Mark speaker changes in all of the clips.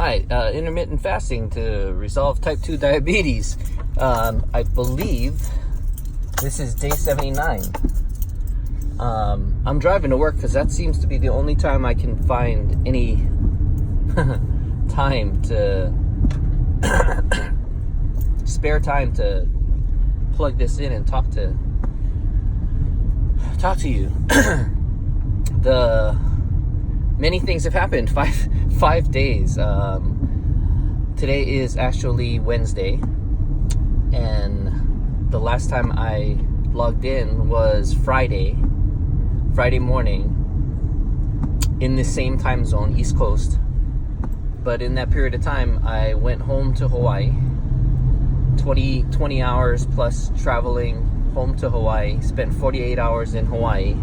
Speaker 1: right, intermittent fasting to resolve type 2 diabetes. I believe this is day 79. I'm driving to work because that seems to be the only time I can find any time to spare time to plug this in and talk to you. The many things have happened. Five days. Today is actually Wednesday, and the last time I logged in was Friday morning in the same time zone, East Coast. But in that period of time, I went home to Hawaii. 20 hours plus traveling home to Hawaii. Spent 48 hours in Hawaii,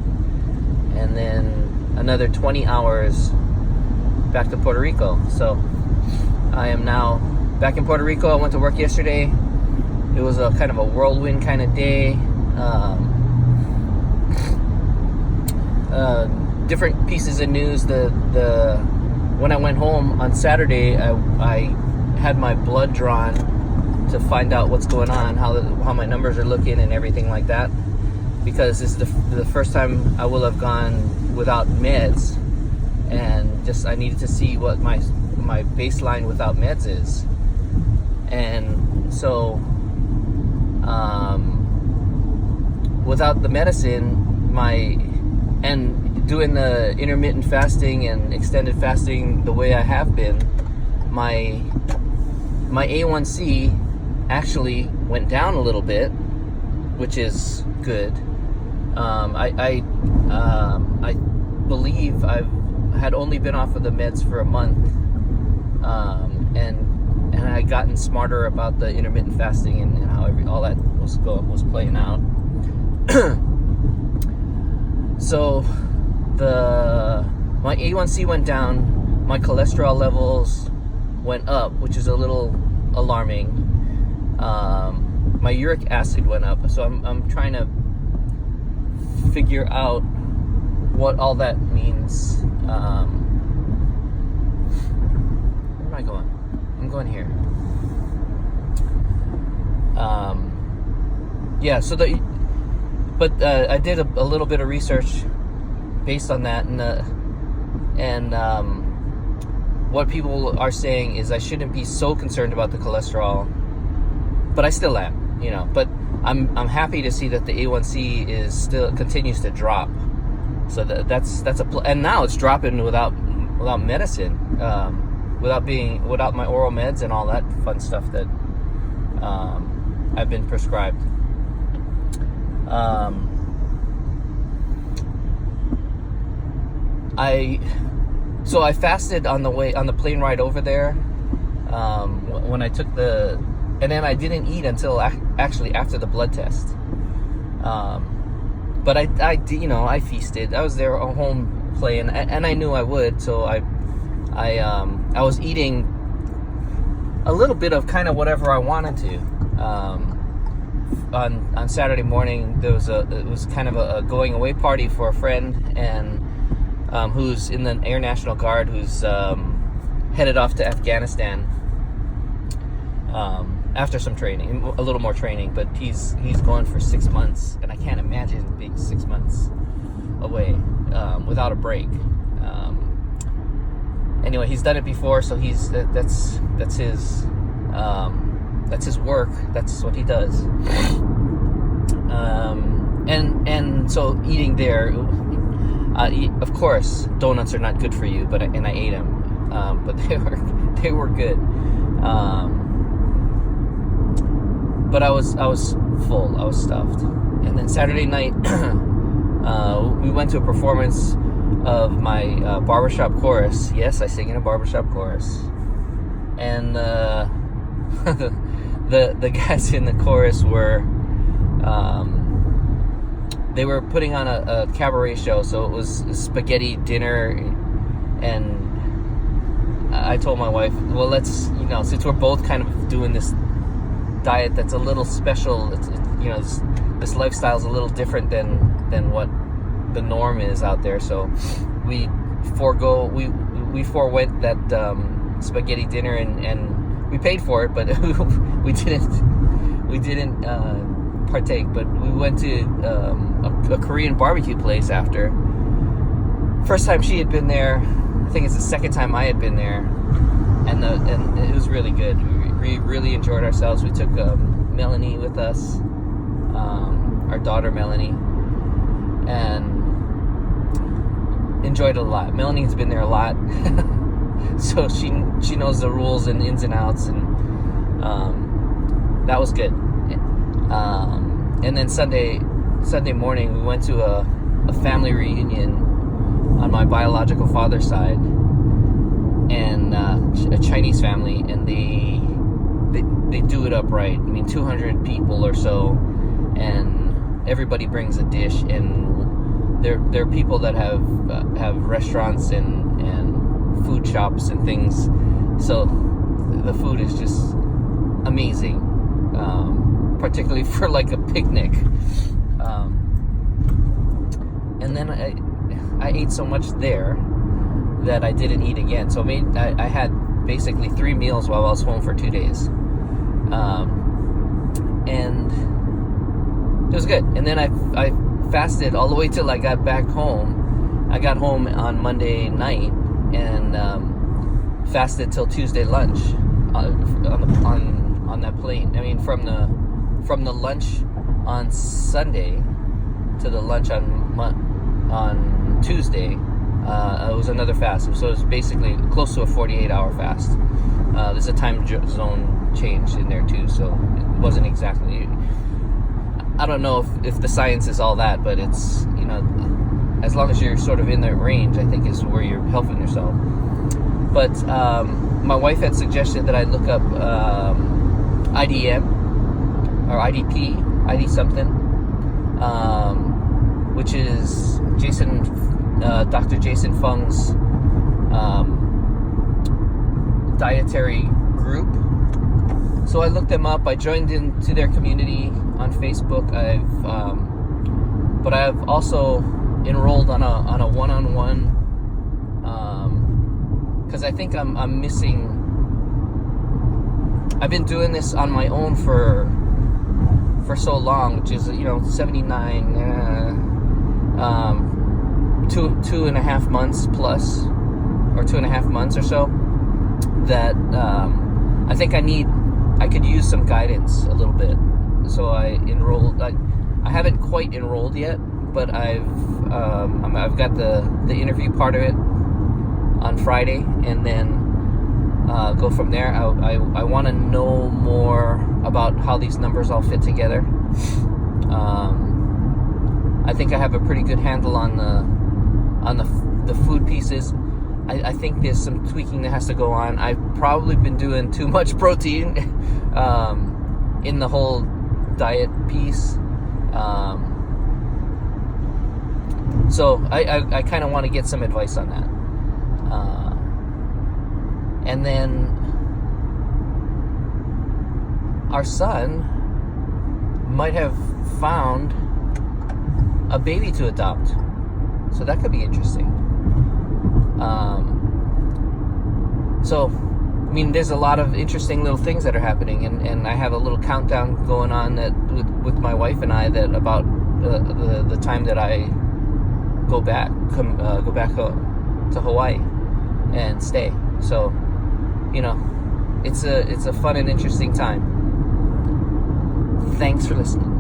Speaker 1: and then another 20 hours back to Puerto Rico. So I am now back in Puerto Rico. I went to work yesterday. It was a kind of a whirlwind kind of day. Different pieces of news. When I went home on Saturday, I had my blood drawn to find out what's going on, how my numbers are looking and everything like that, because this is the first time I will have gone without meds, and just I needed to see what my baseline without meds is. And so without the medicine, and doing the intermittent fasting and extended fasting the way I have been, my A1C actually went down a little bit, which is good. I believe I've had only been off of the meds for a month, and I gotten smarter about the intermittent fasting and how all that was playing out. So my A1C went down, my cholesterol levels went up, which is a little alarming. My uric acid went up, so I'm trying to figure out what all that means. Where am I going? I'm going here. I did a little bit of research based on that, and what people are saying is I shouldn't be so concerned about the cholesterol, but I still am, But I'm happy to see that the A1C is still continues to drop. So that's and now it's dropping without medicine, without my oral meds and all that fun stuff that I've been prescribed. I fasted on the plane ride over there, when I took and then I didn't eat until actually after the blood test. But I feasted. I was there at home playing, and I knew I would. So I was eating a little bit of kind of whatever I wanted to. On Saturday morning, it was kind of a going away party for a friend, and who's in the Air National Guard, who's headed off to Afghanistan after some training, a little more training, but he's going for 6 months, and I can't imagine being 6 months away without a break. Anyway, he's done it before, so that's his work. That's what he does. And so eating there, of course, donuts are not good for you, but I ate them, but they were good. But I was full. I was stuffed. And then Saturday night, we went to a performance of my barbershop chorus. Yes, I sing in a barbershop chorus. And the guys in the chorus were they were putting on a cabaret show, so it was a spaghetti dinner, and I told my wife, well, let's, since we're both kind of doing this diet that's a little special, this lifestyle is a little different than what the norm is out there, so we forewent that spaghetti dinner, and we paid for it, but we didn't partake. But we went to a Korean barbecue place after. First time she had been there. I think it's the second time I had been there, and it was really good. We really enjoyed ourselves. We took Melanie with us, our daughter Melanie, and enjoyed it a lot. Melanie's been there a lot, so she knows the rules and ins and outs, and that was good. And then Sunday morning we went to a family reunion on my biological father's side, and a Chinese family, and they do it up right. I mean, 200 people or so, and everybody brings a dish, and they're people that have restaurants and food shops and things, so the food is just amazing, particularly for like a picnic. And then I ate so much there that I didn't eat again. So I had basically 3 meals while I was home for 2 days. And it was good. And then I fasted all the way till I got back home. I got home on Monday night and fasted till Tuesday lunch on that plane. I mean, from the lunch on Sunday to the lunch on Tuesday, it was another fast. So it was basically close to a 48-hour fast. There's a time zone change in there too, so it wasn't exactly. I don't know if the science is all that, but it's, as long as you're sort of in that range, I think is where you're helping yourself. But my wife had suggested that I look up IDM or IDP, ID something, which is Dr. Jason Fung's dietary group. So I looked them up. I joined into their community on Facebook. But I've also enrolled on a one-on-one, because I think I'm missing. I've been doing this on my own for so long, which is 79, 2.5 months plus, or 2.5 months or so, that I think I could use some guidance a little bit. So I enrolled. I haven't quite enrolled yet, but I've got the interview part of it on Friday, and then go from there. I want to know more about how these numbers all fit together. I think I have a pretty good handle on the food pieces. I think there's some tweaking that has to go on. I've probably been doing too much protein in the whole diet piece. So I kind of want to get some advice on that. And then our son might have found a baby to adopt. So that could be interesting. So, I mean, there's a lot of interesting little things that are happening, and I have a little countdown going on with my wife and I that about the time that I go back to Hawaii and stay. So, it's a fun and interesting time. Thanks for listening.